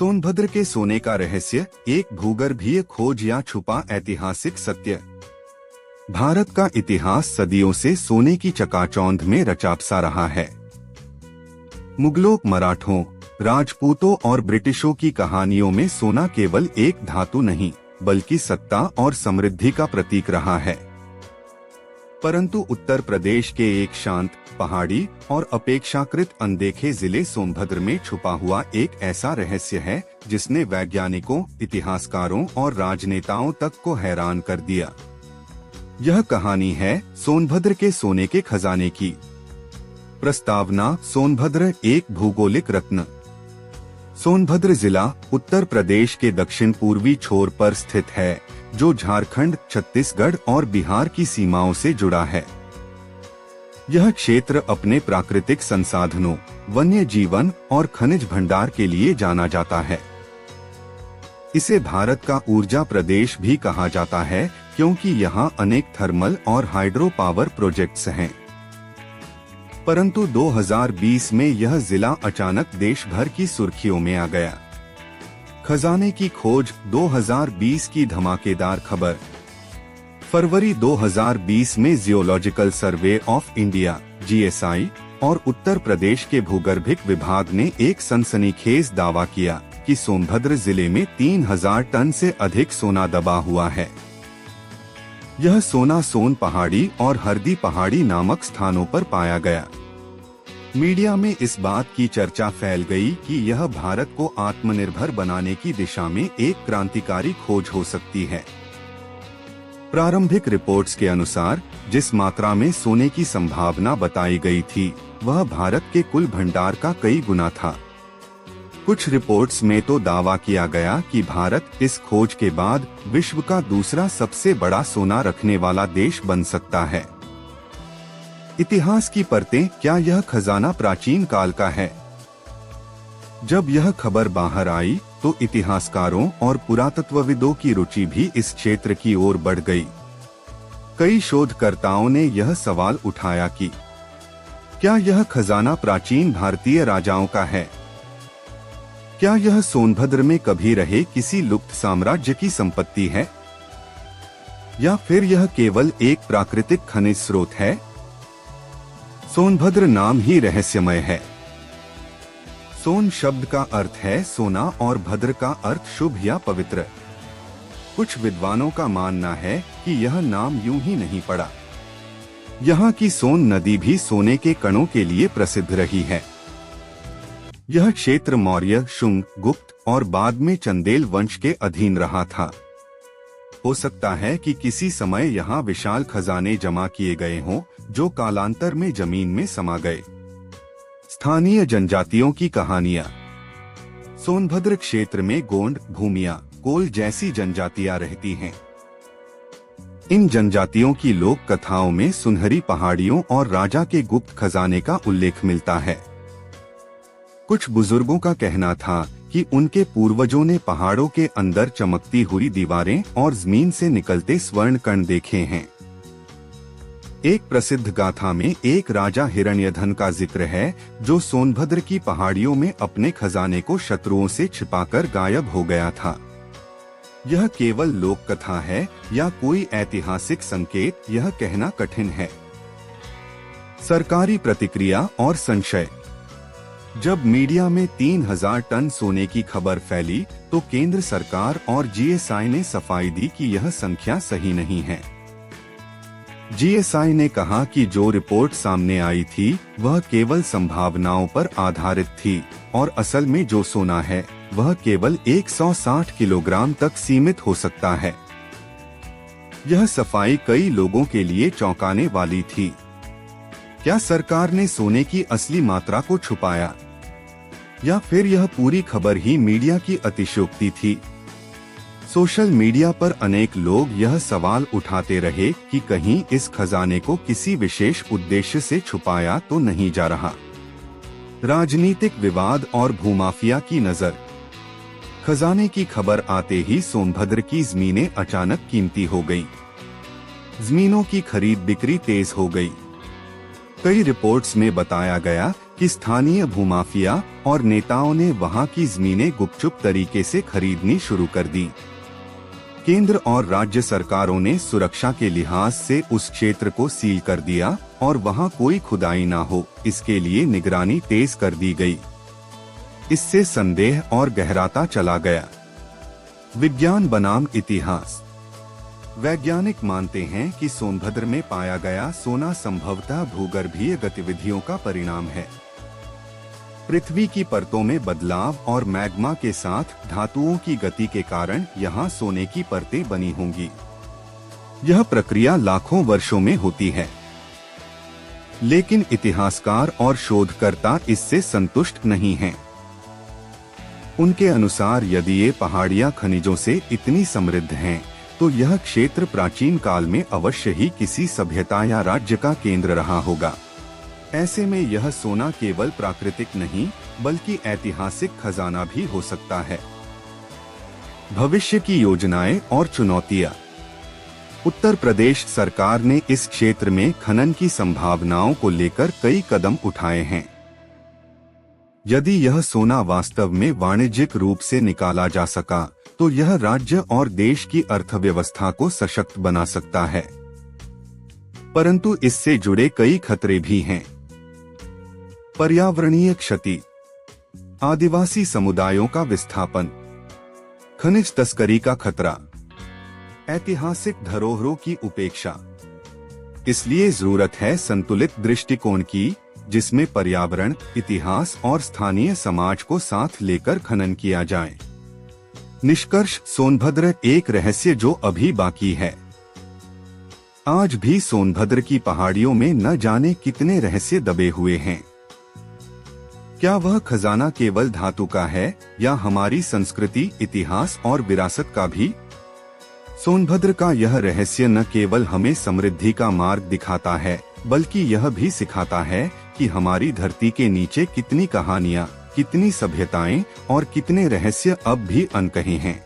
सोनभद्र के सोने का रहस्य, एक भूगर्भीय खोज या छुपा ऐतिहासिक सत्य। भारत का इतिहास सदियों से सोने की चकाचौंध में रचापसा रहा है। मुगलों, मराठों, राजपूतों और ब्रिटिशों की कहानियों में सोना केवल एक धातु नहीं, बल्कि सत्ता और समृद्धि का प्रतीक रहा है। परंतु उत्तर प्रदेश के एक शांत, पहाड़ी और अपेक्षाकृत अनदेखे जिले सोनभद्र में छुपा हुआ एक ऐसा रहस्य है जिसने वैज्ञानिकों, इतिहासकारों और राजनेताओं तक को हैरान कर दिया। यह कहानी है सोनभद्र के सोने के खजाने की। प्रस्तावना: सोनभद्र एक भूगोलिक रत्न। सोनभद्र जिला उत्तर प्रदेश के दक्षिण पूर्वी छोर पर स्थित है, जो झारखंड, छत्तीसगढ़ और बिहार की सीमाओं से जुड़ा है। यह क्षेत्र अपने प्राकृतिक संसाधनों, वन्य जीवन और खनिज भंडार के लिए जाना जाता है। इसे भारत का ऊर्जा प्रदेश भी कहा जाता है, क्योंकि यहाँ अनेक थर्मल और हाइड्रो पावर प्रोजेक्ट्स हैं। परंतु 2020 में यह जिला अचानक देश भर की सुर्खियों में आ गया। खजाने की खोज 2020 की धमाकेदार खबर। फरवरी 2020 में geological survey of India (GSI) और उत्तर प्रदेश के भूगर्भिक विभाग ने एक सनसनीखेज दावा किया कि सोनभद्र जिले में 3000 टन से अधिक सोना दबा हुआ है। यह सोना सोन पहाड़ी और हरदी पहाड़ी नामक स्थानों पर पाया गया। मीडिया में इस बात की चर्चा फैल गई कि यह भारत को आत्मनिर्भर बनाने की दिशा में एक क्रांतिकारी खोज हो सकती है। प्रारंभिक रिपोर्ट्स के अनुसार जिस मात्रा में सोने की संभावना बताई गई थी, वह भारत के कुल भंडार का कई गुना था। कुछ रिपोर्ट्स में तो दावा किया गया कि भारत इस खोज के बाद विश्व का दूसरा सबसे बड़ा सोना रखने वाला देश बन सकता है। इतिहास की परतें, क्या यह खजाना प्राचीन काल का है? जब यह खबर बाहर आई तो इतिहासकारों और पुरातत्वविदों की रुचि भी इस क्षेत्र की ओर बढ़ गई। कई शोधकर्ताओं ने यह सवाल उठाया कि क्या यह खजाना प्राचीन भारतीय राजाओं का है? क्या यह सोनभद्र में कभी रहे किसी लुप्त साम्राज्य की संपत्ति है, या फिर यह केवल एक प्राकृतिक खनिज स्रोत है? सोनभद्र नाम ही रहस्यमय है। सोन शब्द का अर्थ है सोना और भद्र का अर्थ शुभ या पवित्र। कुछ विद्वानों का मानना है कि यह नाम यूं ही नहीं पड़ा। यहाँ की सोन नदी भी सोने के कणों के लिए प्रसिद्ध रही है। यह क्षेत्र मौर्य, शुंग, गुप्त और बाद में चंदेल वंश के अधीन रहा था। हो सकता है कि किसी समय यहाँ विशाल खजाने जमा किए गए हों, जो कालांतर में जमीन में समा गए। स्थानीय जनजातियों की कहानियाँ। सोनभद्र क्षेत्र में गोंड, भूमिया, कोल जैसी जनजातियां रहती हैं। इन जनजातियों की लोक कथाओं में सुनहरी पहाड़ियों और राजा के गुप्त खजाने का उल्लेख मिलता है। कुछ बुजुर्गों का कहना था कि उनके पूर्वजों ने पहाड़ों के अंदर चमकती हुई दीवारें और जमीन से निकलते स्वर्ण कण देखे हैं। एक प्रसिद्ध गाथा में एक राजा हिरण्यधन का जिक्र है, जो सोनभद्र की पहाड़ियों में अपने खजाने को शत्रुओं से छिपाकर गायब हो गया था। यह केवल लोक कथा है या कोई ऐतिहासिक संकेत, यह कहना कठिन है। सरकारी प्रतिक्रिया और संशय। जब मीडिया में 3000 टन सोने की खबर फैली, तो केंद्र सरकार और जीएसआई ने सफाई दी कि यह संख्या सही नहीं है। जीएसआई ने कहा कि जो रिपोर्ट सामने आई थी, वह केवल संभावनाओं पर आधारित थी और असल में जो सोना है, वह केवल 160 किलोग्राम तक सीमित हो सकता है। यह सफाई कई लोगों के लिए चौंकाने वाली थी। क्या सरकार ने सोने की असली मात्रा को छुपाया, या फिर यह पूरी खबर ही मीडिया की अतिशयोक्ति थी? सोशल मीडिया पर अनेक लोग यह सवाल उठाते रहे कि कहीं इस खजाने को किसी विशेष उद्देश्य से छुपाया तो नहीं जा रहा। राजनीतिक विवाद और भूमाफिया की नजर। खजाने की खबर आते ही सोनभद्र की जमीनें अचानक कीमती हो गईं। जमीनों की खरीद बिक्री तेज हो गई। कई रिपोर्ट्स में बताया गया कि स्थानीय भूमाफिया और नेताओं ने वहां की जमीनें गुपचुप तरीके से खरीदनी शुरू कर दी। केंद्र और राज्य सरकारों ने सुरक्षा के लिहाज से उस क्षेत्र को सील कर दिया और वहां कोई खुदाई ना हो, इसके लिए निगरानी तेज कर दी गई। इससे संदेह और गहराता चला गया। विज्ञान बनाम इतिहास। वैज्ञानिक मानते हैं कि सोनभद्र में पाया गया सोना संभवतः भूगर्भीय गतिविधियों का परिणाम है। पृथ्वी की परतों में बदलाव और मैग्मा के साथ धातुओं की गति के कारण यहाँ सोने की परतें बनी होंगी। यह प्रक्रिया लाखों वर्षों में होती है, लेकिन इतिहासकार और शोधकर्ता इससे संतुष्ट नहीं हैं। उनके अनुसार यदि ये पहाड़ियां खनिजों से इतनी समृद्ध हैं, तो यह क्षेत्र प्राचीन काल में अवश्य ही किसी सभ्यता या राज्य का केंद्र रहा होगा। ऐसे में यह सोना केवल प्राकृतिक नहीं बल्कि ऐतिहासिक खजाना भी हो सकता है। भविष्य की योजनाएं और चुनौतियां। उत्तर प्रदेश सरकार ने इस क्षेत्र में खनन की संभावनाओं को लेकर कई कदम उठाए हैं। यदि यह सोना वास्तव में वाणिज्यिक रूप से निकाला जा सका, तो यह राज्य और देश की अर्थव्यवस्था को सशक्त बना सकता है। परंतु इससे जुड़े कई खतरे भी हैं। पर्यावरणीय क्षति, आदिवासी समुदायों का विस्थापन, खनिज तस्करी का खतरा, ऐतिहासिक धरोहरों की उपेक्षा। इसलिए जरूरत है संतुलित दृष्टिकोण की, जिसमें पर्यावरण, इतिहास और स्थानीय समाज को साथ लेकर खनन किया जाए। निष्कर्ष: सोनभद्र एक रहस्य जो अभी बाकी है। आज भी सोनभद्र की पहाड़ियों में न जाने कितने रहस्य दबे हुए हैं। क्या वह खजाना केवल धातु का है या हमारी संस्कृति, इतिहास और विरासत का भी? सोनभद्र का यह रहस्य न केवल हमें समृद्धि का मार्ग दिखाता है, बल्कि यह भी सिखाता है कि हमारी धरती के नीचे कितनी कहानियां, कितनी सभ्यताएं और कितने रहस्य अब भी अनकहे हैं।